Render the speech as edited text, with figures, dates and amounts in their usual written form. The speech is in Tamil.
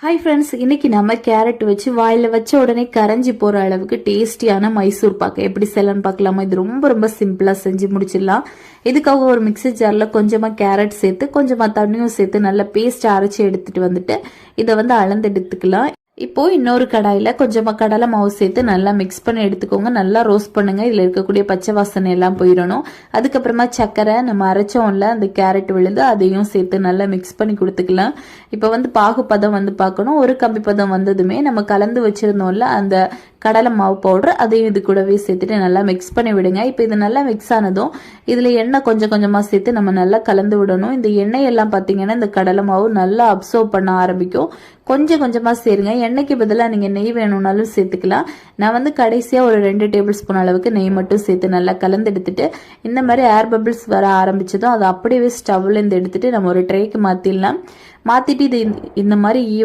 ஹாய் ஃப்ரெண்ட்ஸ், இன்னைக்கு நம்ம கேரட் வச்சு வாயில வச்ச உடனே கரைஞ்சி போற அளவுக்கு டேஸ்டியான மைசூர் பாக்கு எப்படி செய்யலாம்னு பார்க்கலாமா. இது ரொம்ப ரொம்ப சிம்பிளா செஞ்சு முடிச்சிடலாம். இதுக்காக ஒரு மிக்ஸி ஜார்ல கொஞ்சமா கேரட் சேர்த்து கொஞ்சமா தண்ணியும் சேர்த்து நல்லா பேஸ்ட் அரைச்சி எடுத்துட்டு வந்துட்டு இதை அளந்து எடுத்துக்கலாம். இப்போ இன்னொரு கடாயில கொஞ்சமா கடலை மாவு சேர்த்து நல்லா மிக்ஸ் பண்ணி எடுத்துக்கோங்க. நல்லா ரோஸ்ட் பண்ணுங்க. இதுல இருக்கக்கூடிய பச்சை வாசனை எல்லாம் போயிடணும். அதுக்கப்புறமா சர்க்கரை நம்ம அரைச்சோம்ல அந்த கேரட் விழுந்து அதையும் சேர்த்து நல்லா மிக்ஸ் பண்ணி கொடுத்துக்கலாம். இப்போ பாகுப்பதம் பார்க்கணும். ஒரு கம்பி பதம் வந்ததுமே நம்ம கலந்து வச்சிருந்தோம்ல அந்த கடலை மாவு பவுடர் அதையும் இது கூடவே சேர்த்துட்டு நல்லா மிக்ஸ் பண்ணி விடுங்க. இப்போ இது நல்லா மிக்ஸ் ஆனதும் இதுல எண்ணெய் கொஞ்சம் கொஞ்சமா சேர்த்து நம்ம நல்லா கலந்து விடணும். இந்த எண்ணெய் எல்லாம் பாத்தீங்கன்னா இந்த கடலை மாவு நல்லா அப்சர்வ் பண்ண ஆரம்பிக்கும். கொஞ்சம் கொஞ்சமா சேருங்க. எண்ணெய்க்கு பதிலாக நீங்க நெய் வேணும்னாலும் சேர்த்துக்கலாம். நான் கடைசியா ஒரு 2 டேபிள் ஸ்பூன் அளவுக்கு நெய் மட்டும் சேர்த்து நல்லா கலந்து எடுத்துட்டு இந்த மாதிரி ஏர் பபிள்ஸ் வர ஆரம்பிச்சதும் அதை அப்படியே ஸ்டவ்ல இருந்து எடுத்துட்டு நம்ம ஒரு ட்ரேக்கு மாத்திடலாம். மாத்திட்டு இது இந்த மாதிரி ஈவன்